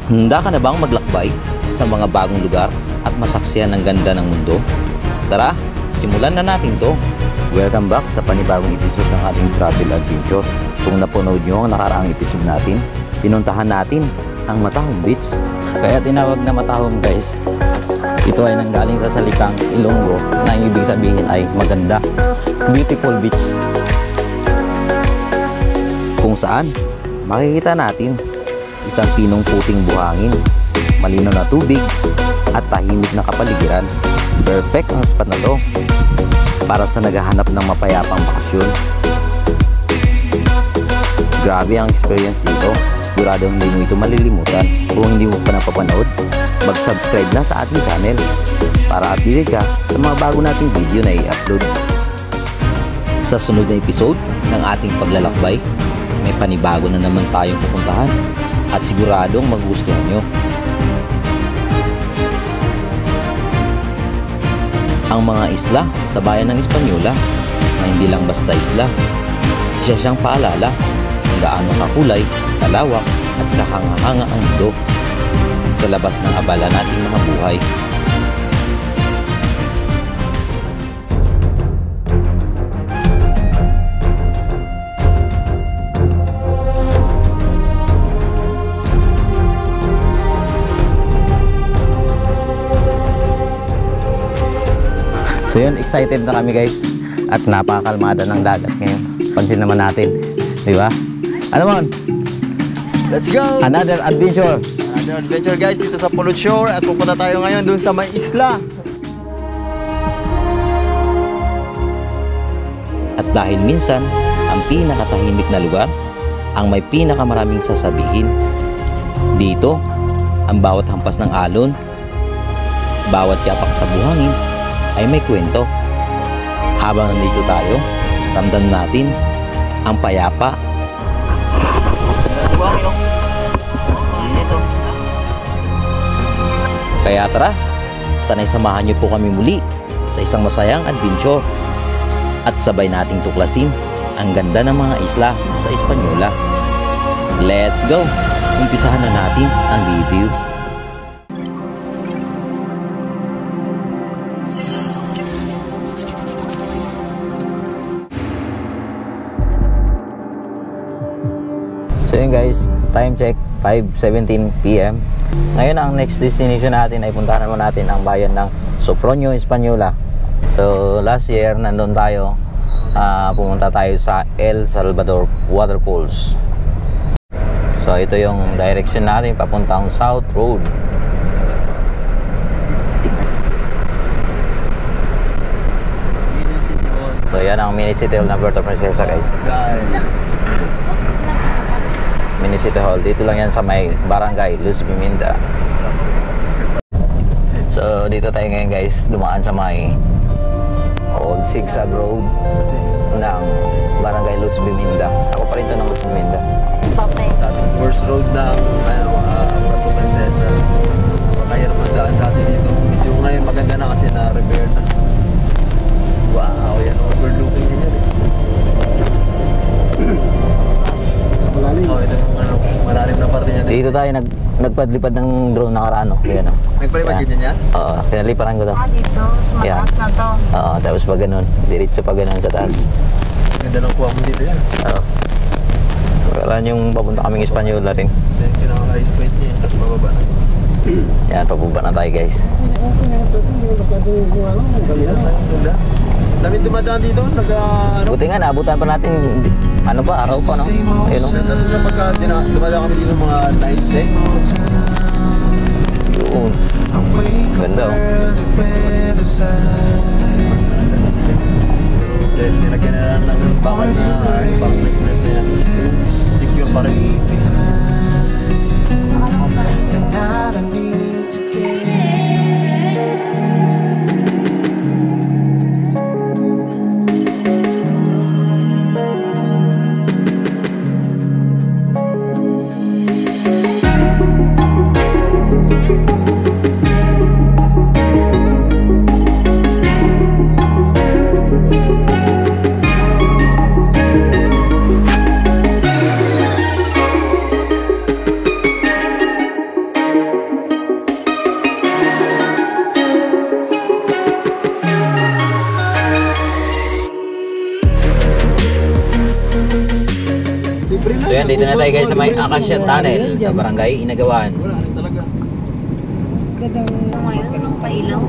Handa ka na bang maglakbay sa mga bagong lugar at masaksihan ang ganda ng mundo? Tara, simulan na natin to! Welcome back sa panibagong episode ng ating travel adventure. Kung napanood nyo ang nakaraang episode natin, pinuntahan natin ang Matahom Beach. Kaya tinawag na Matahom guys. Ito ay nanggaling sa salitang Ilonggo na ang ibig sabihin ay maganda, beautiful beach. Kung saan makikita natin isang pinong puting buhangin, malinaw na tubig at tahimik na kapaligiran. Perfect ang spot na to para sa naghahanap ng mapayapang bakasyon. Grabe ang experience dito. Siguradong hindi mo ito malilimutan. Kung hindi mo pa napapanood, mag-subscribe na sa ating channel para updated ka sa mga bago nating video na i-upload. Sa sunod na episode ng ating paglalakbay, may panibago na naman tayong pupuntahan at siguradong magugustuhan nyo. Ang mga isla sa bayan ng Hispaniola na hindi lang basta isla, isa siyang paalala kung gaano kakulay, kalawak at kahanga-hanga ang mundo sa labas ng abala nating mga buhay. So yun, excited na kami guys at napakakalmada ng dagat ngayon. Pansin naman natin, di ba? Ano mon? Let's go! Another adventure! Another adventure guys dito sa Pulot Shore at pupunta tayo ngayon dun sa may isla. At dahil minsan, ang pinakatahimik na lugar ang may pinakamaraming sasabihin. Dito, ang bawat hampas ng alon, bawat yapak sa buhangin ay may kwento. Habang nandito tayo, ramdam natin ang payapa. Kaya tara, sanay samahan niyo po kami muli sa isang masayang adventure at sabay nating tuklasin ang ganda ng mga isla sa Hispaniola. Let's go! Umpisahan na natin ang video. So yun guys, time check 5:17 PM. Ngayon ang next destination natin ay puntahan naman natin ang bayan ng Sopronio, Hispaniola. So last year nandun tayo, pumunta tayo sa El Salvador Waterfalls. So ito yung direction natin papuntang South Road. So yan ang mini city hall ng Puerto Princesa guys. Mini City Hall. Dito lang yan sa may Barangay Luz Biminda. So dito tayo ngayon guys, dumaan sa may Old Zigzag Road ng Barangay Luz Biminda. Sako pa rin ito ng Luz Biminda. First road ng Puerto Princesa. Makahirap ang daan dati dito. Medyo ngayon maganda na kasi na-repair na. Wow, yan overlooking niya rin. Oh, ito yung malalim na parte niya. Dito tayo nagpadlipad ng drone nakaraan, no? Kaya, no? Nagpalipad ganyan niya? Oo, pinaliparan ko to. Dito, sa mataas na to. Oo, tapos pa ganun. Diretso pa ganun sa taas. Ganda ng kuha mo dito yan. Oo. Kailan yung papunta kaming Hispaniola rin. Then pinaka-high point niya, tapos bababa na. Yan, pababa na tayo guys. Dami dumadaan dito, Buti nga, naabutan pa natin. Ano ba, araw pa, no? Ayun, no? Ganda sa pagka dumadaan kami dito mga night check. Yun. Ganda, oh. Tinagyan na lang ng bakal na parang secure pa rin. dito na tayo guys sa may Acacia Tunnel sa Barangay Inagawan. Wala rin talaga. Ngayon, walang pailaw.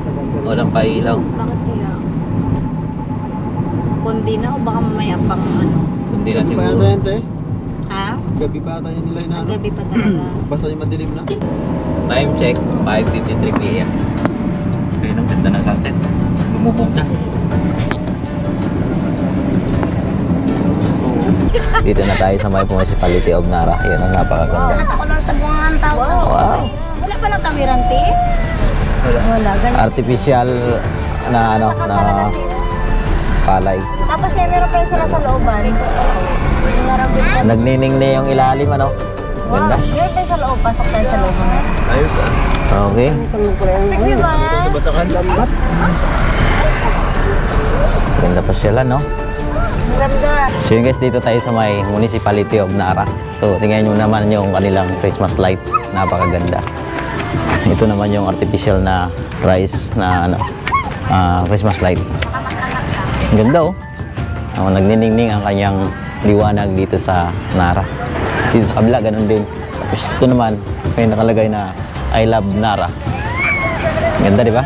Walang pailaw. Bakit kaya? Kundi na o baka mamaya pang ano? Kundi na Gabi pa siguro. yata yan, te. Ha? Gabi pa yata yan nila Ang inaano. gabi pa talaga. Basta yung madilim na. Time check, 5:53 PM. Kaya ang ganda ng sunset. Lumubog na. Dito na tayo sa may Municipality of Nara. Yan ang napakaganda. Ako lang sa buwangan tao. Wow. Wala pa ng tawiran, te? Wala. Ganyan. Artificial na ano, na palay. Tapos eh, meron pa rin sila sa looban. Nagnining na yung ilalim ano. Ganda. Meron pa rin sa loob. Pasok tayo sa looban. Ayos ah. Okay. Di ba? Sa basakan. Ganda pa sila no. Ganda. So yun guys, dito tayo sa may Municipality of Nara. So tingnan nyo naman yung kanilang Christmas light. Napakaganda. Ito naman yung artificial na rice na ano, Christmas light. Ganda oh. Nagniningning ang kanyang liwanag dito sa Nara. Dito sa kabila, ganun din. Tapos ito naman, may nakalagay na I love Nara. Ganda di ba?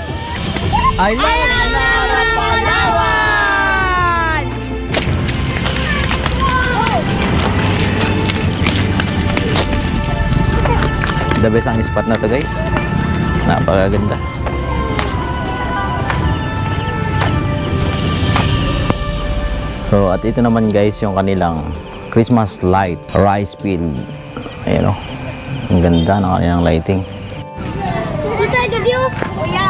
I love Nara Palawan! The best ang spot na to guys. Napakaganda. So at ito naman guys yung kanilang Christmas light rice field. Ayan o. Ang ganda ng kanilang lighting. Dito tayo, Dadyo! Kuya,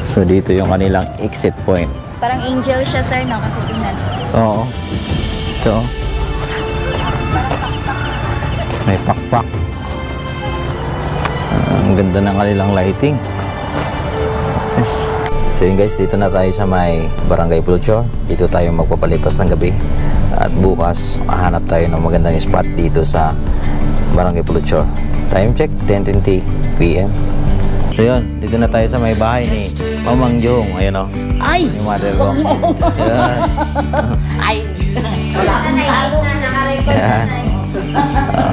So dito yung kanilang exit point. parang angel siya, sir, no? Kasi tingnan. Oo. Ito. May pakpak. Ang ganda ng kanilang lighting. So yun guys, dito na tayo sa may Barangay Puluchor. Dito tayo magpapalipas ng gabi. At bukas, hanap tayo ng magandang spot dito sa Barangay Puluchor. Time check, 10:20 PM. So yun, dito na tayo sa may bahay ni Mamang Jong. Ayan o. Ay! Yung mother ko. Ayan. Ay! Wala kang talo. Ayan.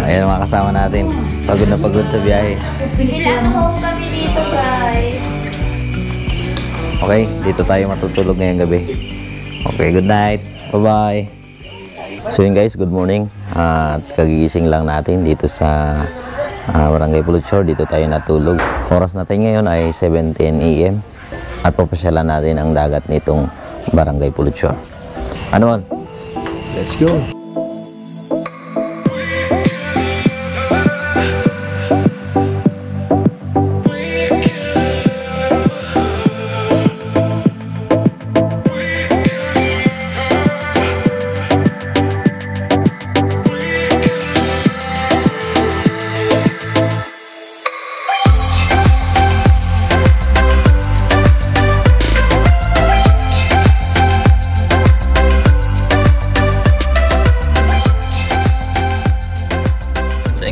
Ayan mga kasama natin. Pagod na pagod sa biyahe. Ilan home kami dito, guys. Okay, dito tayo matutulog ngayong gabi. Okay, good night. Bye-bye. So yun guys, good morning. At kagigising lang natin dito sa Barangay Puluchor. Dito tayo natulog. Oras natin ngayon ay 7:10 AM. At papasyalan natin ang dagat nitong Barangay Puluchor. Ano on? Let's go.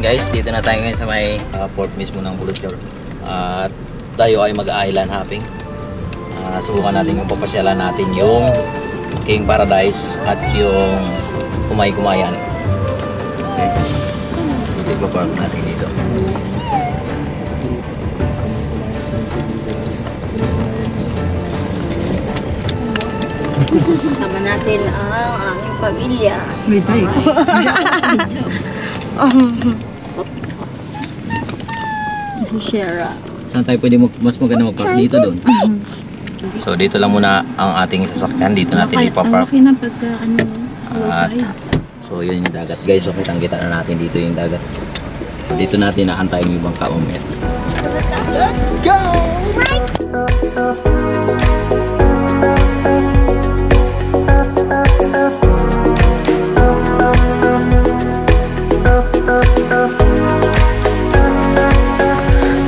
Guys, dito na tayo ngayon sa may port mismo ng Puluchor. At tayo ay mag-island hopping. Subukan natin yung papasyalan natin yung King Paradise at yung Kumay-Kumayan. Okay. Dito ipapark natin dito. Sama natin ang aming pamilya. Share. Saan tayo pwede mas maganda mag-park dito doon? So dito lang muna ang ating sasakyan. Dito natin ipapark. Okay na pagka ano. At so yun yung dagat guys. So kitang-kita na natin dito yung dagat. So dito natin naantay yung ibang kaumit. Let's go!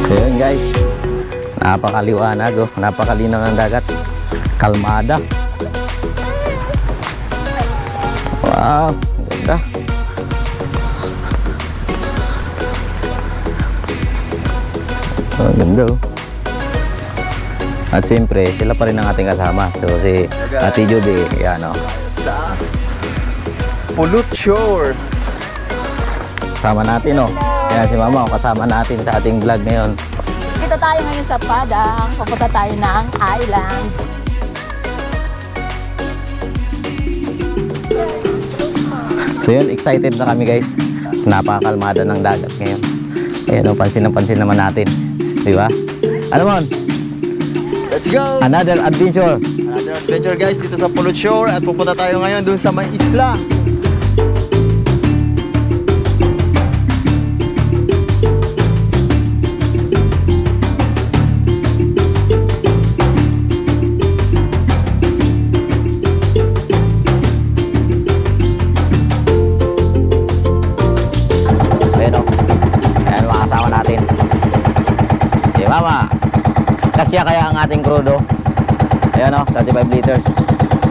So yun guys, napakaliwanag oh, napakalinaw ng dagat, kalmada. Wow, ganda. Oh, ganda oh. At siyempre, sila pa rin ang ating kasama. So si Ate Judy, yan oh. Sa Pulot Shore. Kasama natin oh. Yan si Mama, oh, kasama natin sa ating vlog ngayon. Dito tayo ngayon sa Padang. Pupunta tayo ng island. So yun, excited na kami guys. Napakalmada ng dagat ngayon. Ayan oh, pansin naman natin. Di ba? Ano mon? Let's go! Another adventure. Another adventure guys dito sa Pulot Shore at pupunta tayo ngayon dun sa may isla. Ayan o. Ayan mga kasama natin. Si Mama. Kasya kaya ang ating crudo. Ayan o, 35 liters.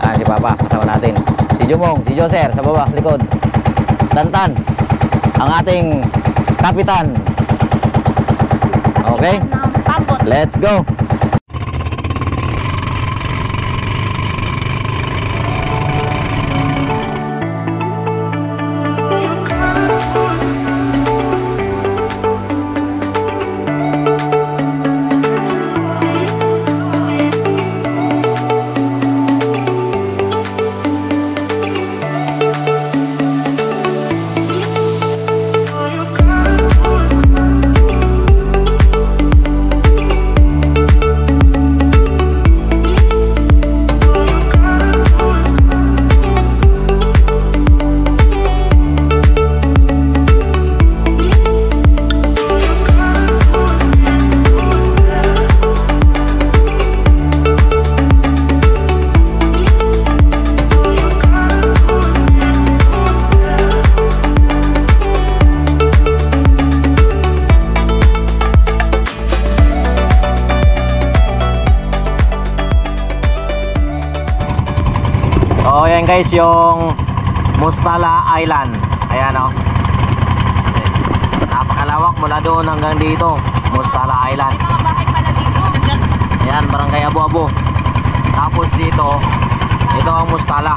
Ayan si Papa, kasama natin. Si Jumong, si Joser, sa baba, likod. Tantan, ang ating kapitan. Okay? Let's go! So ayan guys, yung Mustala Island. Ayan o. Napakalawak mula doon hanggang dito. Mustala Island. Ayan, barangay Abu-Abu. Tapos dito, ito ang Mustala.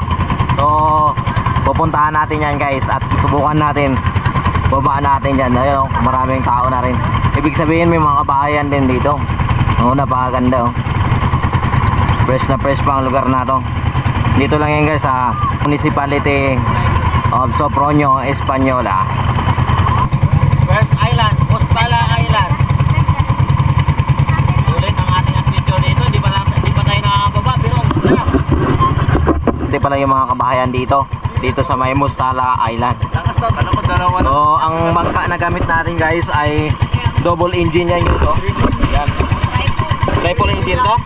So pupuntahan natin yan guys at subukan natin. Babaan natin dyan. Ayan o, maraming tao na rin. Ibig sabihin may mga kabahayan din dito. Oo, napakaganda o. Fresh na fresh pa ang lugar na to. Dito lang yan guys sa Municipality of Sopronio, Española. First island, Mustala Island. Ulit ang ating adventure dito. Di pa tayo nakakababa pero hindi pala yung mga kabahayan dito. Dito sa may Mustala Island. So ang bangka na gamit natin guys ay double engine yan yun. Yan. Triple engine to.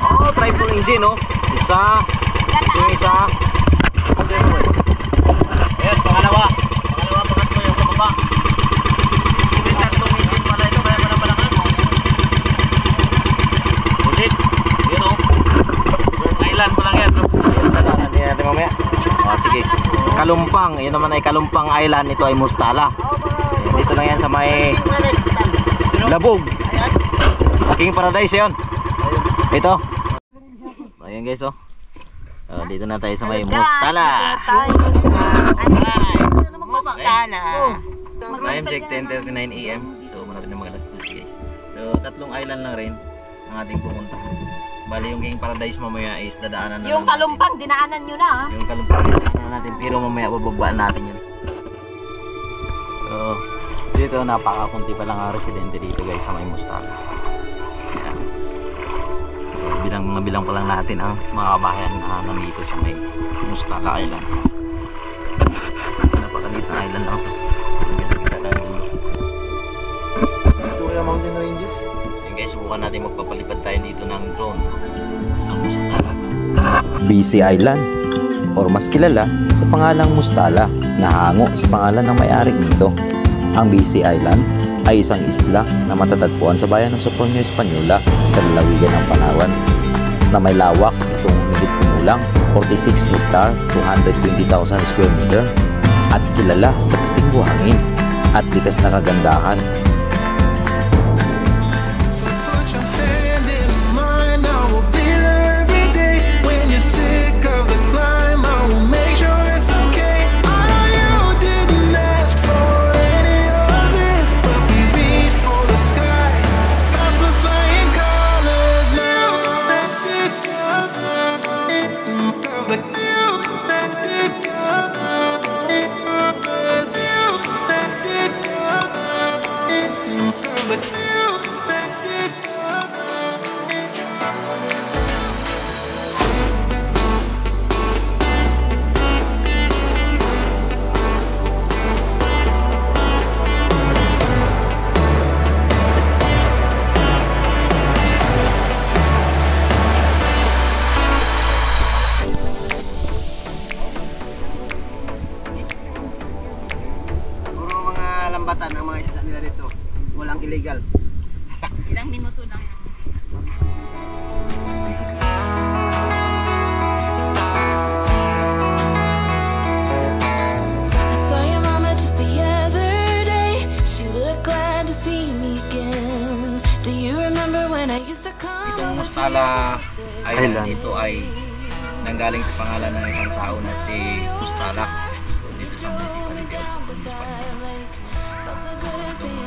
Oh, triple engine, no? Isa, yung isa. Ayan, pangalawa. Pangalawa, pangatlo yung sa baba. Tatlong engine pala ito, kaya pala malakas. Ulit, yun o. First island pa lang yan. Hindi natin mamaya. Sige. Kalumpang, yun naman ay Kalumpang Island. Ito ay Mustala. Dito lang yan sa may Labog. King Paradise yun. Ito. Ayan guys oh. Dito na tayo sa may Mustala. Mustala. Time check 10:39 AM. So malapit na mga alas 2 guys. So tatlong island lang rin ang ating pupuntahan. Bali yung King Paradise mamaya is dadaanan na Yung Kalumpang, dinaanan nyo na. Yung Kalumpang dinaanan natin pero mamaya bababaan natin yun. So dito napakakunti pa lang ang residente dito guys sa may Mustala. Bilang pa lang natin ang mga kabahayan na nandito sa may Mustala Island. Napakaliit na island lang ito. Victoria Mountain Ranges. Ayan guys, subukan natin magpapalipad tayo dito ng drone sa Mustala. BC Island or mas kilala sa pangalang Mustala na hango sa pangalan ng may-ari nito. Ang BC Island ay isang isla na matatagpuan sa bayan ng Sopronio, Española sa lalawigan ng Palawan. na may lawak itong higit kumulang 46 hectare, 220,000 square meter at kilala sa puting buhangin at likas na kagandahan. So put your hand in mine, I will be there every day. When you're sick of the climb, I will make sure it's okay. I know you didn't ask for any of this, but we reach for the sky. Pass with flying colors now. Puro mga lambatan ang mga isda nila dito. Walang illegal. Ilang minuto lang. I saw your mama just the other day. She looked glad to see me again. Do you remember when I used to come? Itong Mustala Island, Island. ito ay nanggaling sa pangalan ng isang tao na si Mustala dito sa municipality of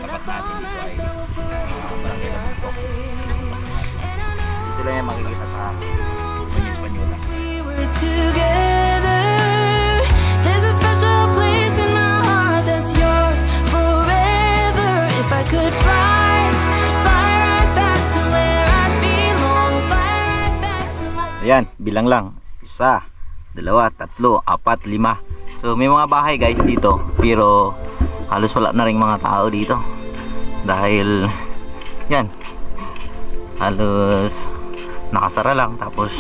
tapat natin dito ay barangay lang po. Dito lang yan makikita sa Espanyola. We were together. There's a special place in my heart that's yours forever. If I could fly right back to where I belong, fly right back to my... Ayan, bilang lang. 1, 2, 3, 4, 5. So may mga bahay guys dito, pero halos wala na rin mga tao dito. Dahil yan, halos nakasara lang. Tapos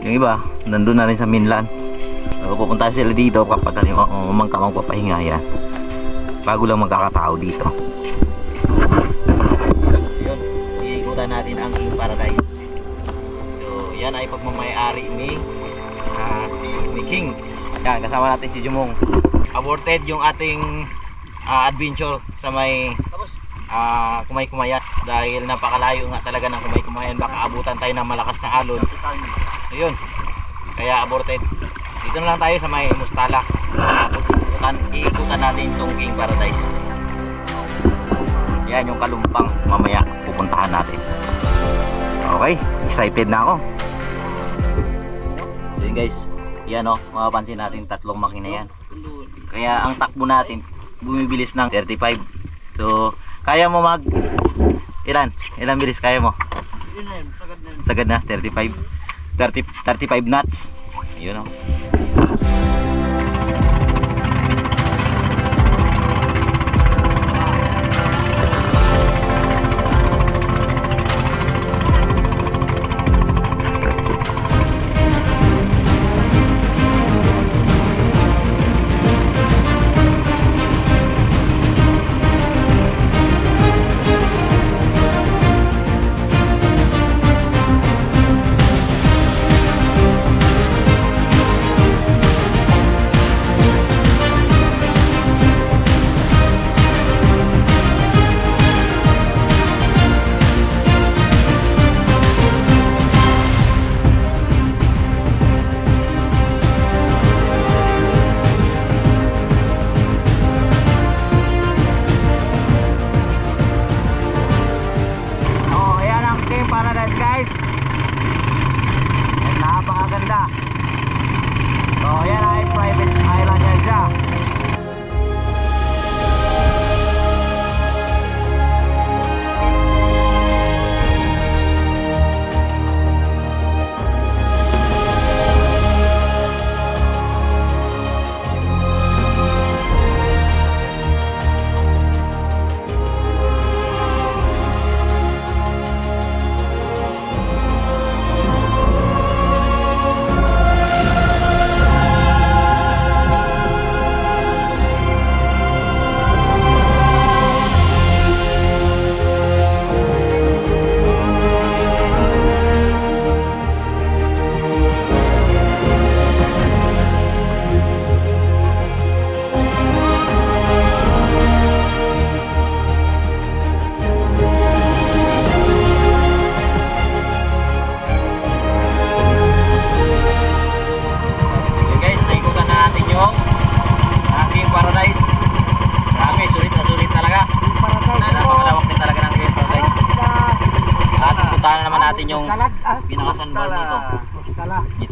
yung iba nandun na rin sa mainland. So pupunta sila dito kapag mamangkamang papahinga yan, bago lang magkakatao dito. Yun, iikutan natin ang King Paradise. So yan ay pagmamayari ni King. Yan, kasama natin si Jumong. Aborted yung ating adventure sa may Kumay-Kumayan dahil napakalayo nga talaga ng Kumay-Kumayan. Baka abutan tayo ng malakas na alon. Ayun, kaya aborted. Dito na lang tayo sa may Mustala. Iikutan natin itong King Paradise. Yan yung Kalumpang, mamaya pupuntahan natin. Okay, excited na ako. Yun guys, yan o, mapapansin natin tatlong makina yan. Kaya ang takbo natin bumibilis ng 35. So kaya mo mag ilan bilis kaya mo? Sagad na 35 knots. Yun o.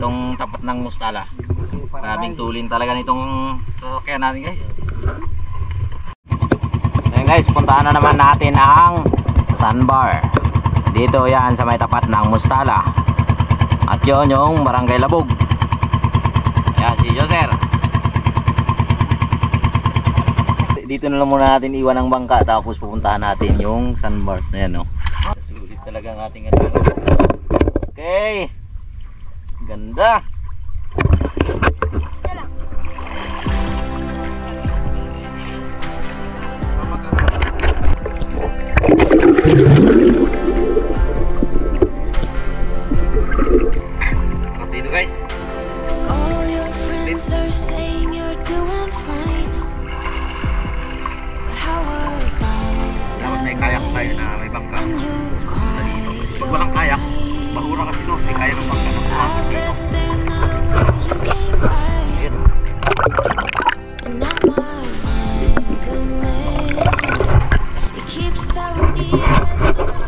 ditong tapat ng Mustala. Grabing tulin talaga nitong sasakyan natin guys. Ayun guys, puntahan na naman natin ang Sandbar. Dito yan sa may tapat ng Mustala. At yun yung Barangay Labog. Ayan si Joser. Dito na lang muna natin iwan ang bangka, tapos pupuntahan natin yung Sandbar. Ayan o. Sulit talaga ang ating ano. Okay. Ganda. Dito guys. All your friends are saying you're doing fine. But how about last night may bangka. when you cried Pag walang kayak, bahura kasi ito. May kaya ng bangka. I bet they're not where you came by. And now my mind's a mess. It keeps telling me it's not.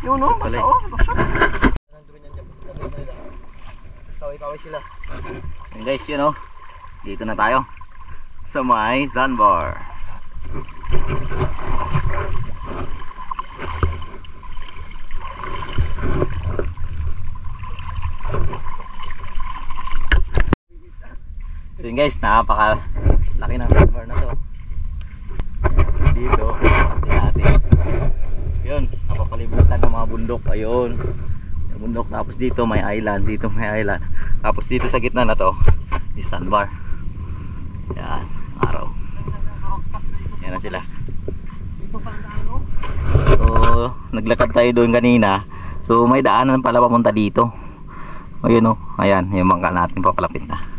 Yun o, Pala. Kaway-kaway sila. And guys, yun o. Dito na tayo sa may Sandbar. So yun guys, napaka-laki ng Sandbar na to. Dito, natin. Yun, napapalibutan ng mga bundok. Ayun, yung bundok. Tapos dito may island, dito may island. Tapos dito sa gitna na to, is Sandbar. Yan, araw. Yan na sila. So, naglakad tayo doon kanina. So, may daanan pala papunta dito. Ayun o, ayan, yung bangka natin papalapit na.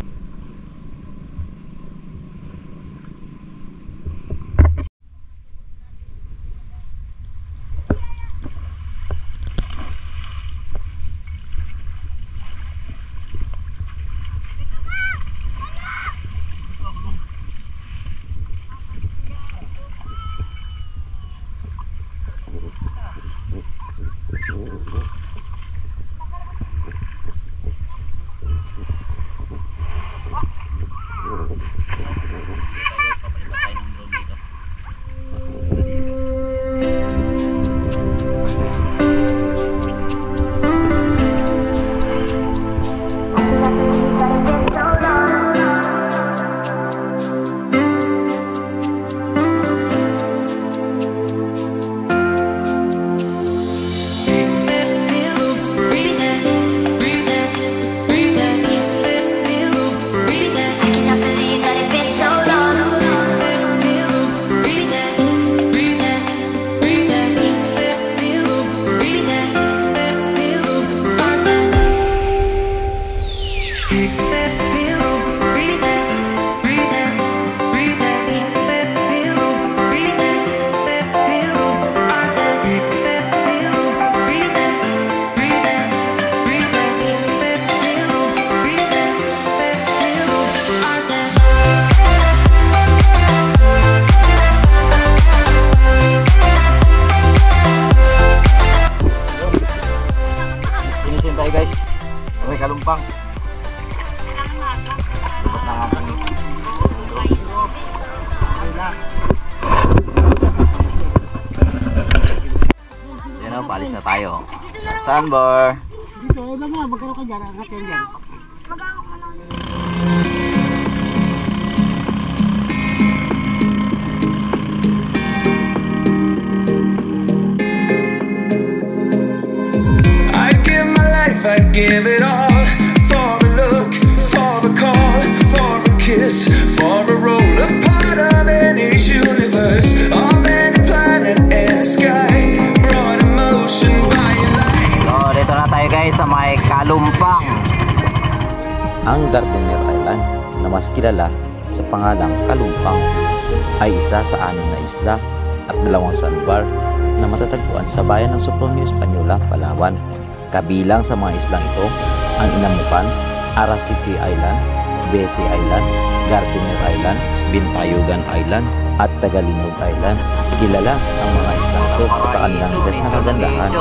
Kalumpang. Lubot na nga kami. Yan o, paalis na tayo. Sandbar. Dito, mamaya magkaroon ka dyan. Angat yan dyan. I'd give it all for a look, for a call, for a kiss, for a roll, a part of any universe, of any planet and sky, brought in motion by your light. So, dito na tayo guys sa may Kalumpang. Ang Gardener Island, na mas kilala sa pangalang Kalumpang, ay isa sa 6 na isla at 2 sandbar na matatagpuan sa bayan ng Sopronio Española, Palawan. Kabilang sa mga islang ito ang Inamukan, Arrecife Island, Bese Island, Gardener Island, Bintayugan Island at Tagalinog Island. Kilala ang mga islang ito at sa kanilang likas na kagandahan.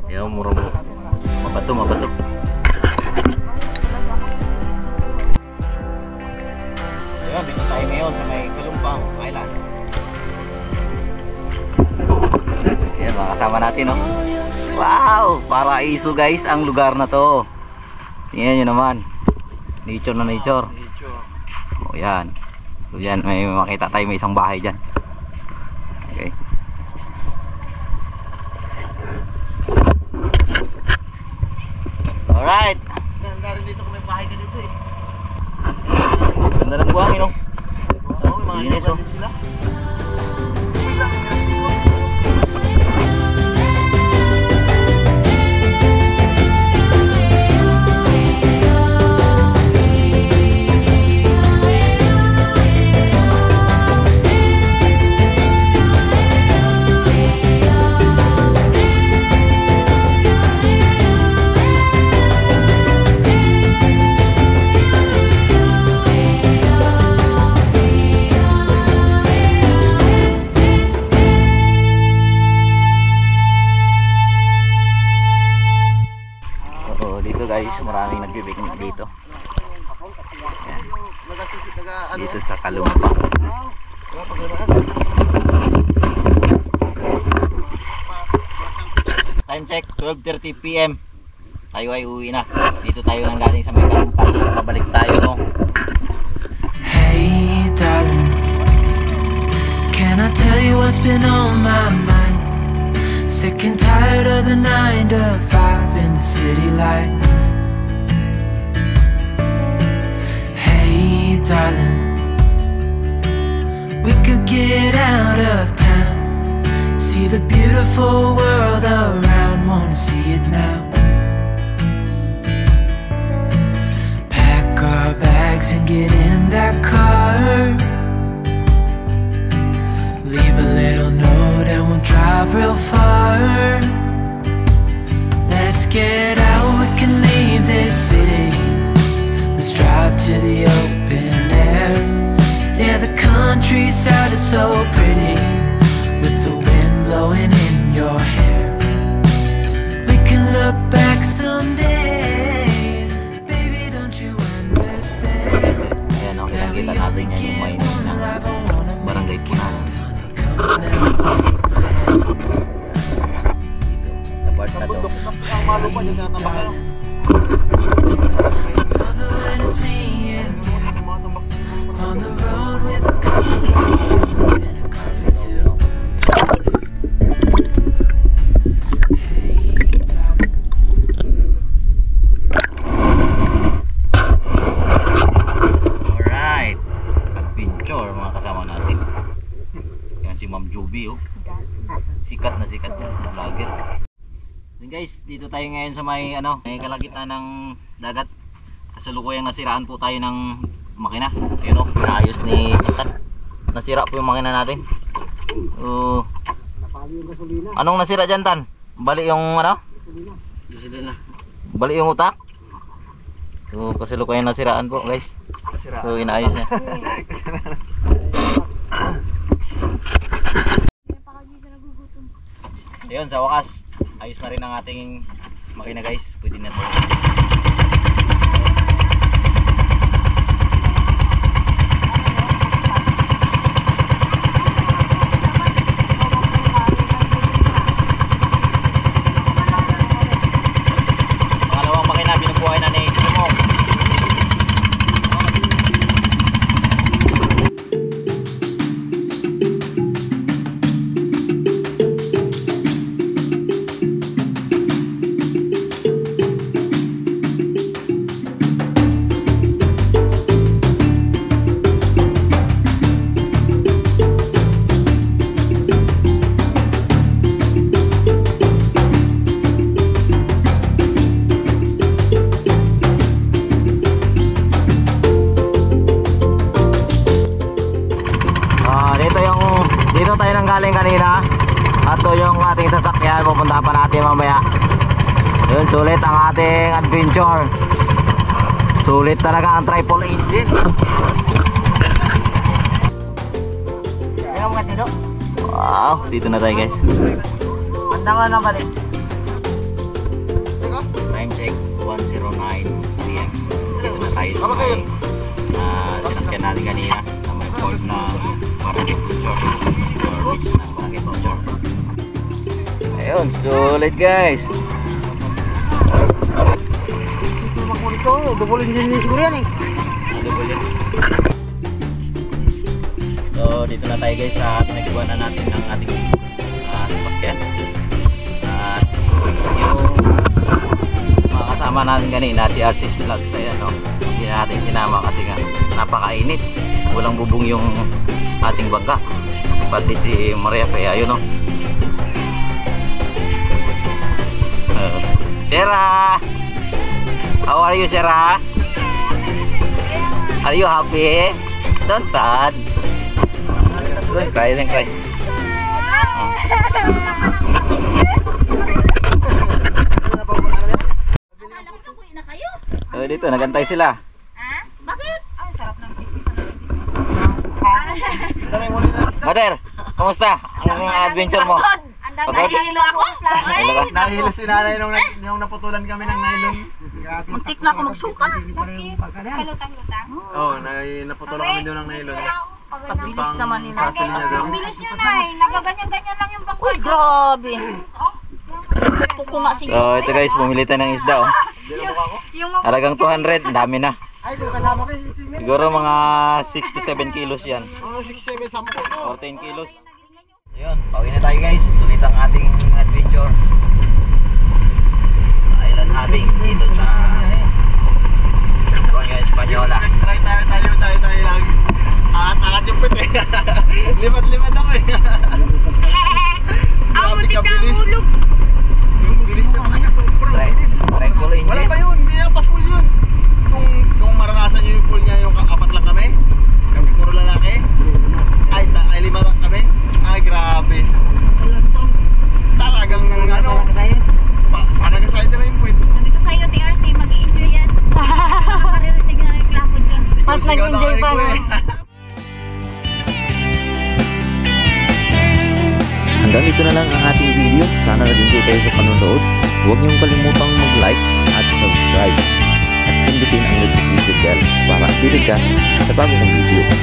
Ayaw, mura mo. Mabato, mabato. Ayun, dito tayo ngayon sa may Kalumpang Island. Ayan, mga kasama natin, no? Wow! Paraiso guys ang lugar na to. Tingnan nyo naman. Nature na nature. O yan. So yan, may makita tayo, may isang bahay dyan. Okay. Alright. Ganda rin dito kung may bahay ka dito eh. Ganda ng buhangin, no? Oo, may mga Linis, lugar oh. din sila. Dito guys, maraming nagbe-picnic dito. Yan. Dito sa Kalumpang. Time check, 12:30 PM. Tayo ay uwi na. Dito tayo nang galing sa may Kalumpang. Pabalik tayo, no? Hey darling, can I tell you what's been on my mind? Sick and tired of the 9 to 5 in the city light. Hey darling, we could get out of town, see the beautiful world around, wanna see it now. Pack our bags and get in that car, leave a little note and we'll drive real far. Let's get out, we can leave this city. Let's drive to the open air. Yeah, the countryside is so pretty, with the wind blowing in your hair. We can look back someday, baby, don't you understand? Ayan, no? Nakita natin yan yung may ng barangay Punan. Dito, sa part na to. When it's me and you on the road with a couple of tunes and a coffee too. Hey, darling. Alright, adventure mga kasama natin. Yan si Ma'am Juby, oh. Sikat na sikat yan sa vlogger. So guys, dito tayo ngayon sa may may kalagitnaan ng dagat. Kasalukuyang nasiraan po tayo ng makina. Ayun, oh, naayos ni Tan. Nasira po yung makina natin. Anong nasira dyan, Tan? Bali yung bali yung utak. So kasalukuyang nasiraan po guys. So inaayos niya. Ayun, sa wakas ayos na rin ang ating makina guys. Pwede na to. Pangalawang makina binubuhay na ni Sumo. Dito tayo nang galing kanina. At ito yung ating sasakyan, pupunta pa natin mamaya. Yun, sulit ang ating adventure. Sulit talaga ang triple engine. Wow, dito na tayo guys. Time check 1:09 PM. Dito na tayo sa may sinakyan natin kanina na may port ng Barangay Butchor or beach ng Barangay Butchor. Ayun, sulit guys. Double yan. So dito na tayo guys sa pinagkuhanan natin ng ating sasakyan. At yung mga kasama natin kanina, si Arsis Vlogs, ayan o. Hindi natin sinama kasi nga napakainit. Walang bubong yung ating bangka. Pati si Maria Fe, ayun o. Sarah! How are you, Sarah? Are you happy? Don't sad. Don't cry, don't cry. So dito, nagantay sila. Bakit? Ay, sarap ng chismis. Mother, kumusta ang adventure mo? Nahihilo ako. Nahihilo si nanay nung naputulan kami ng nylon. Muntik na ako magsuka. Kalutang-lutang. Oo, naputulan kami doon ng nylon. Pagbilis naman nila. Sasali niya doon. Pagbilis nyo na eh. Nagaganyan-ganyan lang yung bangko. Uy, grabe. Puko nga si So ito guys, bumili tayo ng isda oh. Halagang 200, ang dami na. Siguro mga 6 to 7 kilos yan. Oo, 6-7, 10 to. Or 10 kilos. Ayun, pauwi na tayo guys. Sulit ang ating adventure. Island hopping dito sa Barangay Española. Try tayo lang. Angat yung pit eh. Limad ako eh. Ang muntik na ang hulog. Yung bilis yung kanya sobrang bilis. Try full engine. Wala pa yun, hindi na pa full yun. Kung maranasan nyo yung full niya, yung apat lang kami. Kami puro lalaki. Ay 5 lang kami. Ay grabe. Talagang ano. Parang side na yung point. Sabi ko sa'yo, TRC, mag-i-enjoy yan. Maririnig na reklamo dyan. Mas nag-enjoy pa no? Hanggang dito na lang ang ating video. Sana nag-enjoy kayo sa panonood. Huwag niyong kalimutang mag-like at subscribe. At pindutin ang notification bell para updated ka sa bago kong video.